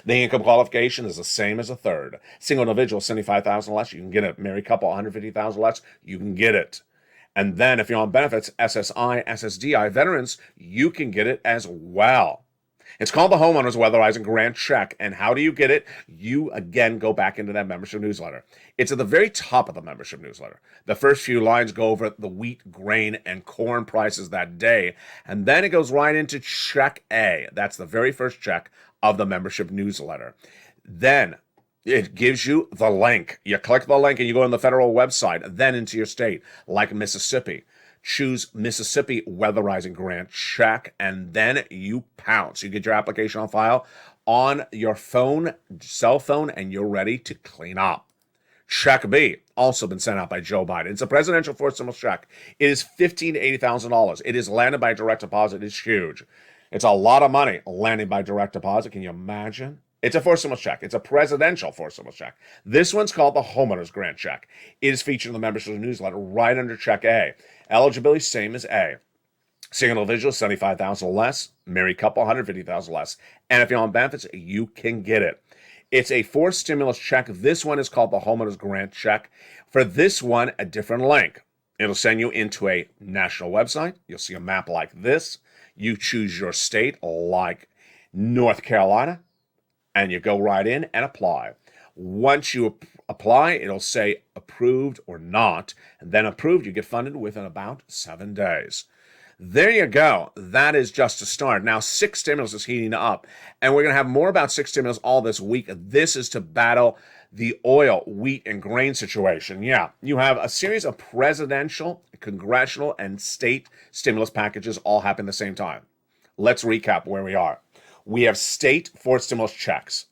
The income qualification is the same as a third. Single individual, $75,000 less, you can get it. Married couple, $150,000 less, you can get it. And then if you're on benefits, SSI, SSDI, veterans, you can get it as well. It's called the Homeowners Weatherizing Grant Check. And how do you get it? You, again, go back into that membership newsletter. It's at the very top of the membership newsletter. The first few lines go over the wheat, grain, and corn prices that day. And then it goes right into Check A. That's the very first check of the membership newsletter. Then it gives you the link. You click the link and you go on the federal website, then into your state, like Mississippi. Choose Mississippi Weatherizing Grant Check, and then you pounce. You get your application on file on your phone, cell phone, and you're ready to clean up. Check B, also been sent out by Joe Biden. It's a presidential forced stimulus check. It is $15,000 to $80,000. It is landed by direct deposit. It's huge. It's a lot of money landing by direct deposit. Can you imagine? It's a forced stimulus check. It's a presidential forced stimulus check. This one's called the Homeowners Grant Check. It is featured in the membership newsletter right under Check A. Eligibility, same as A. Single individual, $75,000 less. Married couple, $150,000 less. And if you're on benefits, you can get it. It's a forced stimulus check. This one is called the Homeowners Grant Check. For this one, a different link. It'll send you into a national website. You'll see a map like this. You choose your state, like North Carolina, and you go right in and apply. Once you apply, it'll say approved or not, and then approved, you get funded within about 7 days. There you go. That is just a start. Now, 6 stimulus is heating up, and we're going to have more about 6 stimulus all this week. This is to battle the oil, wheat, and grain situation. Yeah, you have a series of presidential, congressional, and state stimulus packages all happen at the same time. Let's recap where we are. We have state forced stimulus checks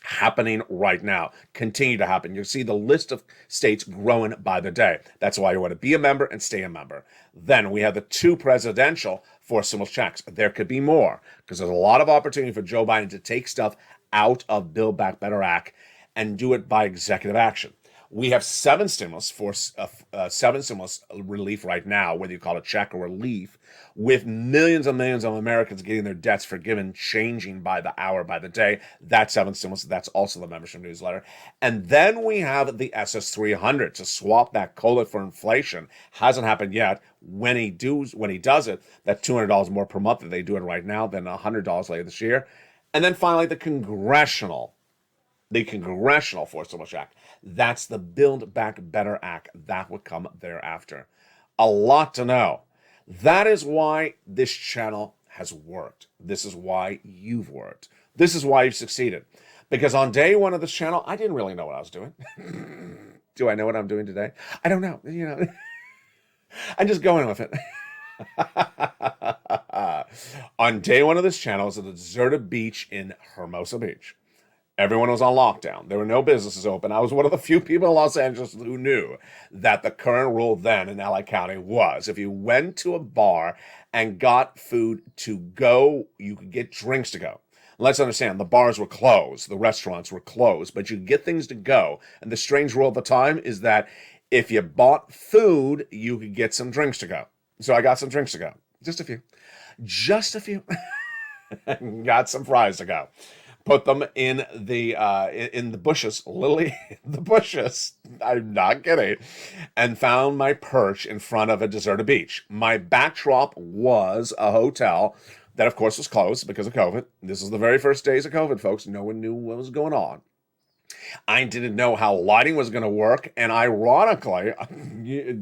happening right now, continue to happen. You'll see the list of states growing by the day. That's why you want to be a member and stay a member. Then we have the 2 presidential forced stimulus checks. There could be more because there's a lot of opportunity for Joe Biden to take stuff out of Build Back Better Act and do it by executive action. We have 7 stimulus relief right now, whether you call it check or relief, with millions and millions of Americans getting their debts forgiven, changing by the hour, by the day. That's 7 stimulus. That's also the membership newsletter. And then we have the SS300 to swap that COLA for inflation. Hasn't happened yet. When he does it, that's $200 more per month that they do it right now than $100 later this year. And then finally, the congressional forced stimulus check. That's the Build Back Better Act that would come thereafter. A lot to know. That is why this channel has worked. This is why you've worked. This is why you've succeeded. Because on day one of this channel, I didn't really know what I was doing. Do I know what I'm doing today? I don't know. I'm just going with it. On day one of this channel, I was at a deserted beach in Hermosa Beach. Everyone was on lockdown. There were no businesses open. I was one of the few people in Los Angeles who knew that the current rule then in LA County was if you went to a bar and got food to go, you could get drinks to go. Let's understand, the bars were closed, the restaurants were closed, but you could get things to go. And the strange rule at the time is that if you bought food, you could get some drinks to go. So I got some drinks to go. Just a few. Just a few. Got some fries to go. Put them in the bushes, literally in the bushes. I'm not kidding. And found my perch in front of a deserted beach. My backdrop was a hotel that, of course, was closed because of COVID. This is the very first days of COVID, folks. No one knew what was going on. I didn't know how lighting was going to work. And ironically,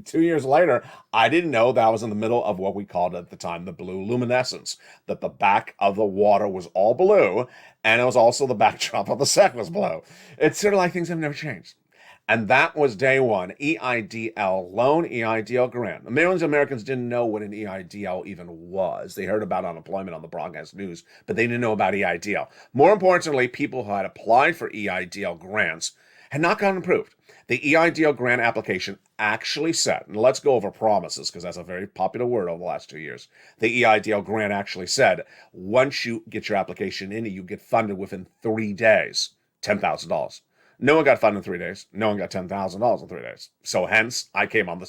2 years later, I didn't know that I was in the middle of what we called at the time the blue luminescence, that the back of the water was all blue. And it was also the backdrop of the set was blue. It's sort of like things have never changed. And that was day one, EIDL loan, EIDL grant. Millions of Americans didn't know what an EIDL even was. They heard about unemployment on the broadcast news, but they didn't know about EIDL. More importantly, people who had applied for EIDL grants had not gotten approved. The EIDL grant application actually said, and let's go over promises because that's a very popular word over the last 2 years. The EIDL grant actually said, once you get your application in, you get funded within 3 days, $10,000. No one got funded in 3 days. No one got $10,000 in 3 days. So hence, I came on the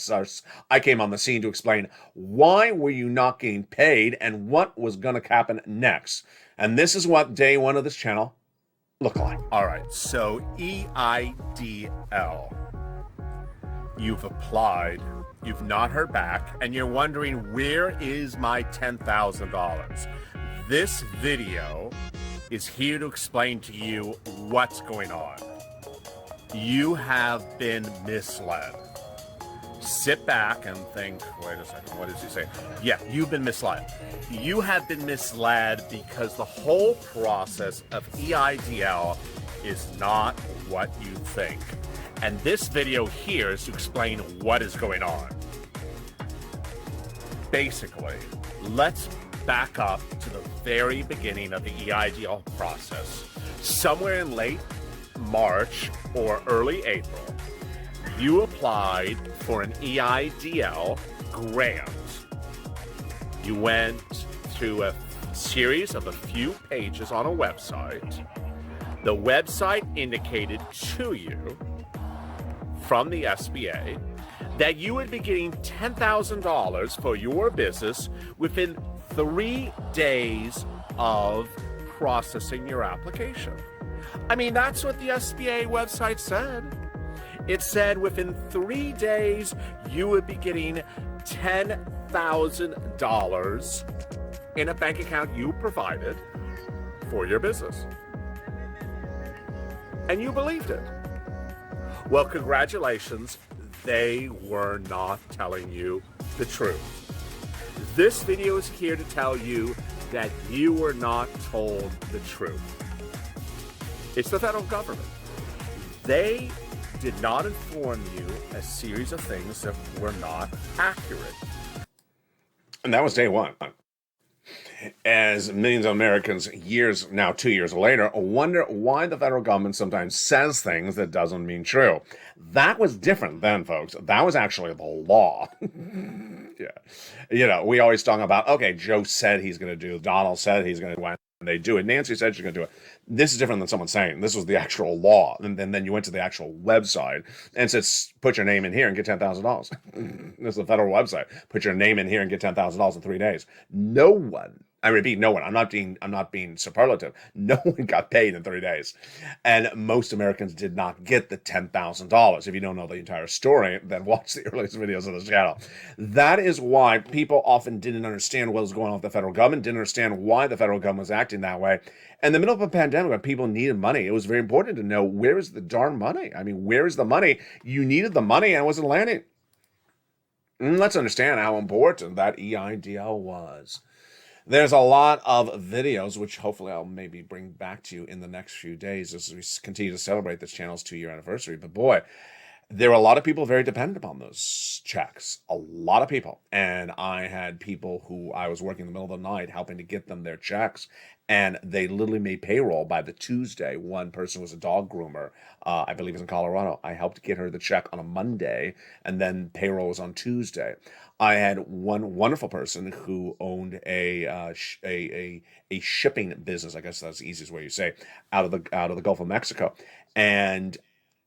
scene to explain why were you not getting paid and what was going to happen next. And this is what day one of this channel looked like. All right, so EIDL. You've applied, you've not heard back, and you're wondering, where is my $10,000? This video is here to explain to you what's going on. You have been misled. Sit back and think, wait a second, what does he say? Yeah, you've been misled. You have been misled because the whole process of EIDL is not what you think. And this video here is to explain what is going on. Basically, let's back up to the very beginning of the EIDL process. Somewhere in late March or early April, you applied for an EIDL grant. You went through a series of a few pages on a website. The website indicated to you from the SBA that you would be getting $10,000 for your business within 3 days of processing your application. I mean, that's what the SBA website said. It said within 3 days, you would be getting $10,000 in a bank account you provided for your business. And you believed it. Well, congratulations. They were not telling you the truth. This video is here to tell you that you were not told the truth. It's the federal government. They did not inform you a series of things that were not accurate. And that was day one. As millions of Americans 2 years later, wonder why the federal government sometimes says things that doesn't mean true. That was different then, folks. That was actually the law. Yeah. We always talk about, okay, Joe said he's going to do, Donald said he's going to do it, and they do it. Nancy said she's going to do it. This is different than someone saying this was the actual law. And then you went to the actual website and said, put your name in here and get $10,000. This is the federal website. Put your name in here and get $10,000 in 3 days. No one I repeat, no one. I'm not being superlative. No one got paid in 3 days. And most Americans did not get the $10,000. If you don't know the entire story, then watch the earliest videos of the channel. That is why people often didn't understand what was going on with the federal government, didn't understand why the federal government was acting that way. In the middle of a pandemic when people needed money, it was very important to know, where is the darn money? I mean, where is the money? You needed the money and it wasn't landing. Let's understand how important that EIDL was. There's a lot of videos, which hopefully I'll maybe bring back to you in the next few days as we continue to celebrate this channel's 2-year anniversary. But boy, there were a lot of people very dependent upon those checks. A lot of people. And I had people who I was working in the middle of the night helping to get them their checks. And they literally made payroll by the Tuesday. One person was a dog groomer. I believe it was in Colorado. I helped get her the check on a Monday, and then payroll was on Tuesday. I had one wonderful person who owned a shipping business. I guess that's the easiest way you say, out of the Gulf of Mexico, and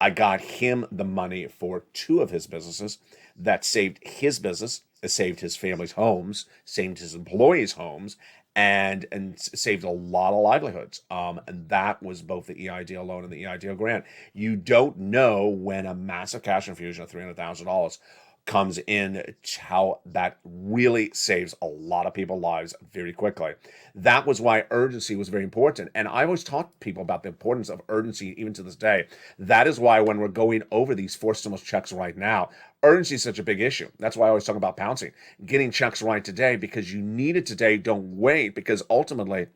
I got him the money for 2 of his businesses. That saved his business, it saved his family's homes, saved his employees' homes, and saved a lot of livelihoods. And that was both the EIDL loan and the EIDL grant. You don't know when a massive cash infusion of $300,000 comes in, how that really saves a lot of people's lives very quickly. That was why urgency was very important. And I always taught people about the importance of urgency, even to this day. That is why when we're going over these 4 stimulus checks right now, urgency is such a big issue. That's why I always talk about pouncing, getting checks right today, because you need it today. Don't wait, because ultimately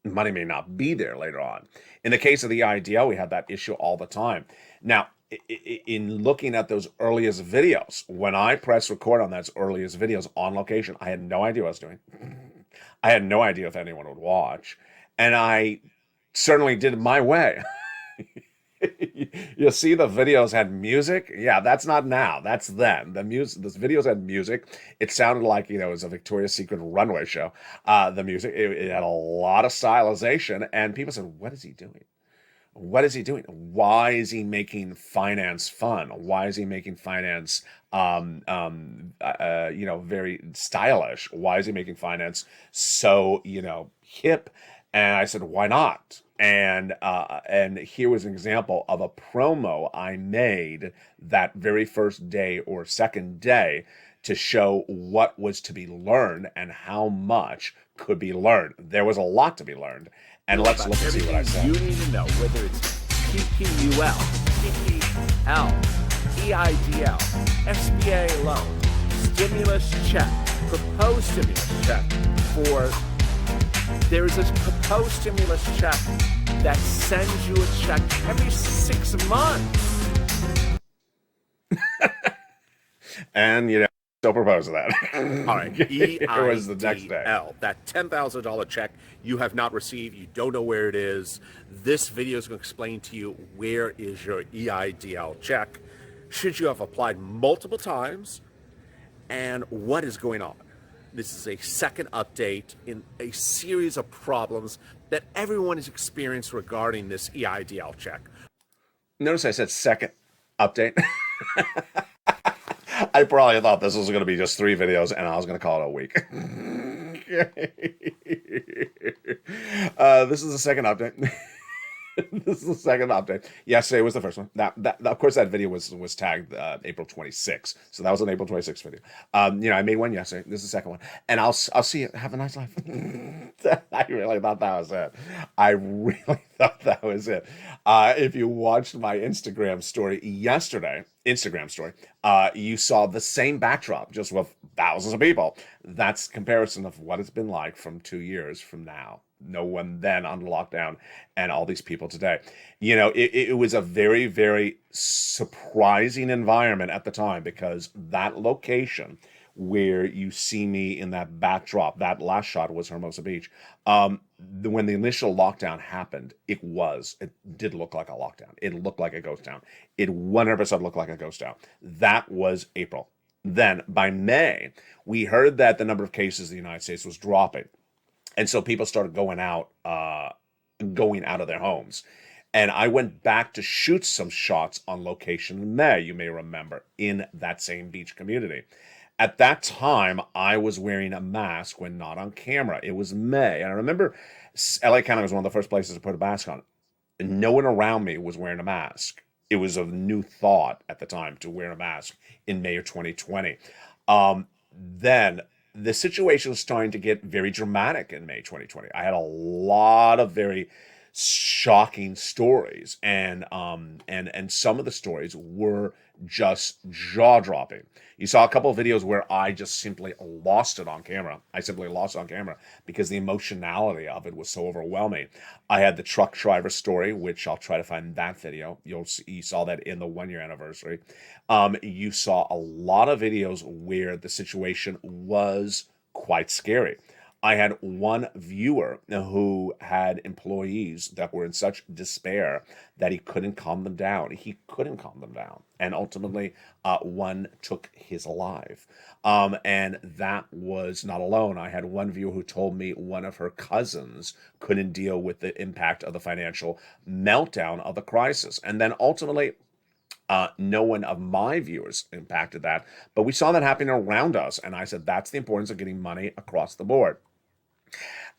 money may not be there later on. In the case of the IDL, we have that issue all the time. Now, in looking at those earliest videos, when I pressed record on those earliest videos on location, I had no idea what I was doing. I had no idea if anyone would watch. And I certainly did it my way. You see, the videos had music. Yeah, that's not now. That's then. The music. This videos had music. It sounded like, it was a Victoria's Secret runway show. The music. It had a lot of stylization, and people said, "What is he doing? What is he doing? Why is he making finance fun? Why is he making finance, very stylish? Why is he making finance so, hip?" And I said, "Why not?" And here was an example of a promo I made that very first day or second day to show what was to be learned and how much could be learned. There was a lot to be learned. And let's look and see what I said. You need to know whether it's PPUL, PPL, EIDL, SBA loan, stimulus check, proposed stimulus check there is a proposed stimulus check that sends you a check every 6 months. And, still propose that. All right, EIDL, it was the next day. That $10,000 check you have not received, you don't know where it is. This video is going to explain to you where is your EIDL check, should you have applied multiple times, and what is going on. This is a second update in a series of problems that everyone has experienced regarding this EIDL check. Notice I said second update. I probably thought this was going to be just 3 videos, and I was going to call it a week. This is the second update. This is the second update. Yesterday was the first one. That of course, that video was tagged April 26th. So that was an April 26th video. I made one yesterday. This is the second one. And I'll see you. Have a nice life. I really thought that was it. If you watched my Instagram story yesterday, you saw the same backdrop, just with thousands of people. That's comparison of what it's been like from 2 years from now. No one then under lockdown, and all these people today. It was a very, very surprising environment at the time, because that location where you see me in that backdrop, that last shot was Hermosa Beach. When the initial lockdown happened, it did look like a lockdown. It looked like a ghost town. It 100% looked like a ghost town. That was April. Then by May, we heard that the number of cases in the United States was dropping. And so people started going out of their homes. And I went back to shoot some shots on location in May, you may remember, in that same beach community. At that time, I was wearing a mask when not on camera. It was May, and I remember LA County was one of the first places to put a mask on. And no one around me was wearing a mask. It was a new thought at the time to wear a mask in May of 2020. Then the situation was starting to get very dramatic in May 2020. I had a lot of very shocking stories, and some of the stories were just jaw-dropping. You saw a couple of videos where I just simply lost it on camera. I simply lost it on camera because the emotionality of it was so overwhelming. I had the truck driver story, which I'll try to find that video. You saw that in the 1 year anniversary. You saw a lot of videos where the situation was quite scary. I had one viewer who had employees that were in such despair that he couldn't calm them down. He couldn't calm them down. And ultimately, one took his life. And that was not alone. I had one viewer who told me one of her cousins couldn't deal with the impact of the financial meltdown of the crisis. And then ultimately, no one of my viewers impacted that, but we saw that happening around us. And I said, that's the importance of getting money across the board.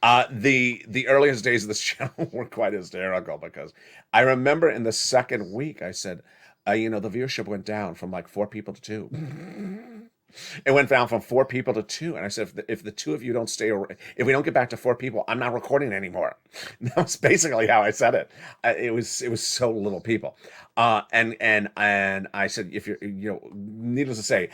The earliest days of this channel were quite hysterical because I remember in the second week I said, the viewership went down from like 4 people to 2. It went down from 4 people to 2, and I said, if the 2 of you don't stay, if we don't get back to 4 people, I'm not recording anymore. That was basically how I said it. It was so little people, and I said, if you're, needless to say,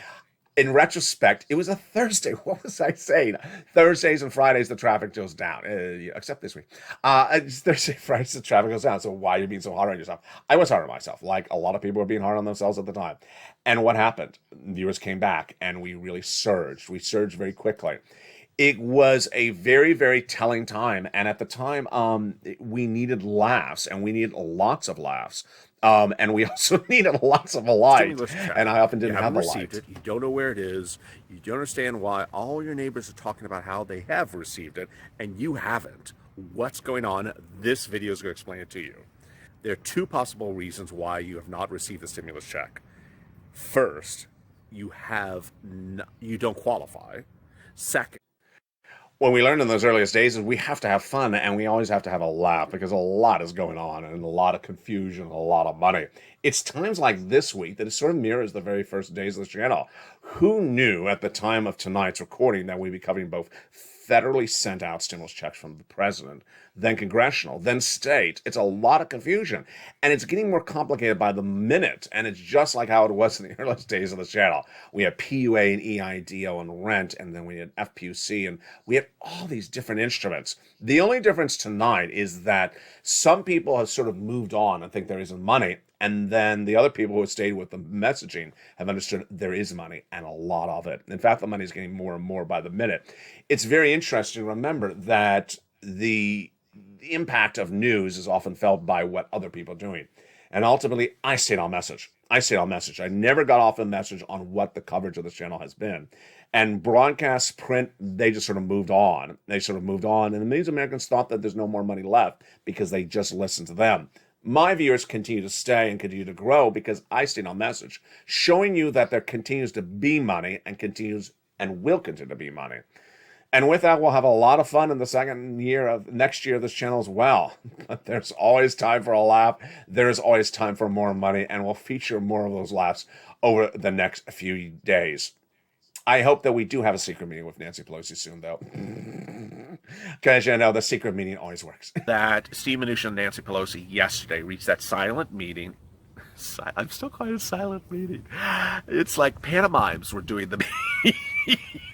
in retrospect, it was a Thursday. What was I saying? Thursdays and Fridays, the traffic goes down, except this week. It's Thursday, Fridays, the traffic goes down. So why are you being so hard on yourself? I was hard on myself, like a lot of people were being hard on themselves at the time. And what happened? Viewers came back, and we really surged. We surged very quickly. It was a very, very telling time. And at the time, we needed laughs, and we needed lots of laughs. And we also needed lots of light, and I often didn't have the light. It. You don't know where it is. You don't understand why all your neighbors are talking about how they have received it, and you haven't. What's going on? This video is going to explain it to you. There are 2 possible reasons why you have not received the stimulus check. First, you don't qualify. Second, what we learned in those earliest days is we have to have fun, and we always have to have a laugh because a lot is going on and a lot of confusion, a lot of money. It's times like this week that it sort of mirrors the very first days of the channel. Who knew at the time of tonight's recording that we'd be covering both federally sent out stimulus checks from the president, then congressional, then state? It's a lot of confusion, and it's getting more complicated by the minute, and it's just like how it was in the earliest days of the channel. We had PUA and EIDO and rent, and then we had FPUC, and we had all these different instruments. The only difference tonight is that some people have sort of moved on and think there isn't money, and then the other people who have stayed with the messaging have understood there is money, and a lot of it. In fact, the money is getting more and more by the minute. It's very interesting to remember that the impact of news is often felt by what other people are doing. And ultimately, I stayed on message. I never got off a message on what the coverage of this channel has been. And broadcast, print, they just sort of moved on. And many Americans thought that there's no more money left because they just listened to them. My viewers continue to stay and continue to grow because I stayed on message, showing you that there continues to be money and continues and will continue to be money. And with that, we'll have a lot of fun in the second year of next year of this channel as well. But there's always time for a laugh. There's always time for more money, and we'll feature more of those laughs over the next few days. I hope that we do have a secret meeting with Nancy Pelosi soon, though. Because, the secret meeting always works. That Steve Mnuchin and Nancy Pelosi yesterday reached that silent meeting. I'm still calling it a silent meeting. It's like pantomimes were doing the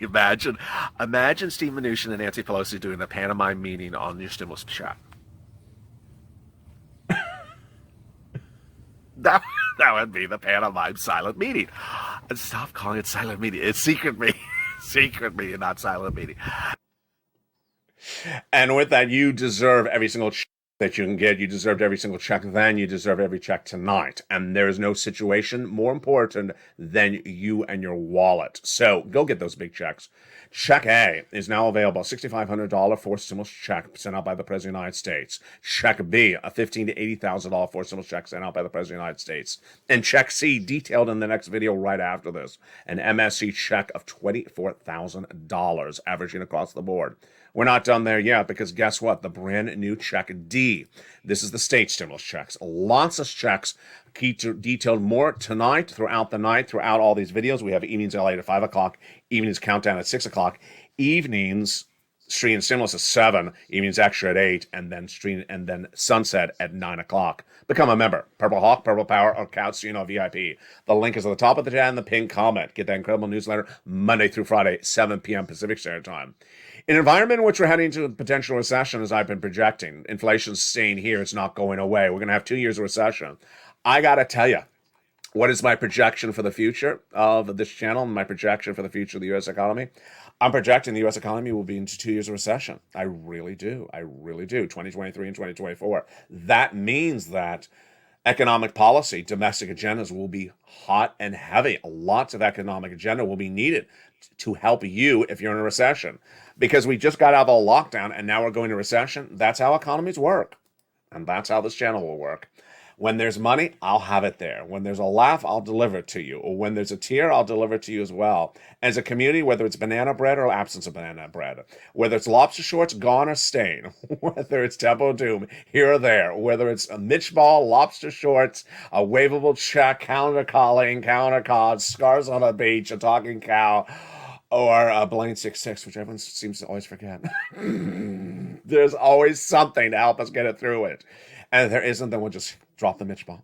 Imagine Steve Mnuchin and Nancy Pelosi doing the pantomime meeting on your stimulus check. That would be the pantomime silent meeting. And stop calling it silent meeting. It's secret meeting. Secret meeting, not silent meeting. And with that, you deserve every single that you can get. You deserved every single check then. You deserve every check tonight. And there is no situation more important than you and your wallet. So go get those big checks. Check A is now available, $6,500 forced stimulus check sent out by the President of the United States. Check B, a $15,000 to $80,000 forced stimulus check sent out by the President of the United States. And check C, detailed in the next video right after this, an MSC check of $24,000, averaging across the board. We're not done there yet, because guess what? The brand new check D. This is the state stimulus checks. Lots of checks detailed more tonight, throughout the night, throughout all these videos. We have evenings LA at 5 o'clock, evenings countdown at 6 o'clock, evenings stream stimulus at 7, evenings extra at 8, and then sunset at 9 o'clock. Become a member. Purple Hawk, Purple Power, or Couch VIP. The link is at the top of the chat and the pinned comment. Get that incredible newsletter Monday through Friday, 7 p.m. Pacific Standard Time. In an environment in which we're heading to a potential recession, as I've been projecting, inflation's staying here, it's not going away. We're going to have 2 years of recession. I got to tell you, what is my projection for the future of this channel and my projection for the future of the U.S. economy? I'm projecting the U.S. economy will be into 2 years of recession. I really do. 2023 and 2024. That means that economic policy, domestic agendas will be hot and heavy. Lots of economic agenda will be needed to help you if you're in a recession. Because we just got out of a lockdown and now we're going to recession. That's how economies work. And that's how this channel will work. When there's money, I'll have it there. When there's a laugh, I'll deliver it to you. Or when there's a tear, I'll deliver it to you as well. As a community, whether it's banana bread or absence of banana bread, whether it's lobster shorts, gone or staying, whether it's Temple of Doom, here or there, whether it's a Mitch Ball, lobster shorts, a waivable check, calendar calling, calendar cards, scars on a beach, a talking cow, or a Blaine 6-6, which everyone seems to always forget. There's always something to help us get it through it. And if there isn't, then we'll just drop the Mitch Ball.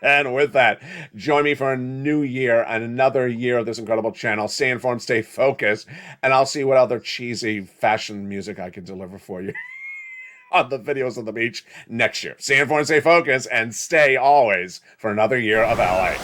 And with that, join me for a new year and another year of this incredible channel. Stay informed, stay focused, and I'll see what other cheesy fashion music I can deliver for you on the videos on the beach next year. Stay informed, stay focused, and stay always for another year of LA.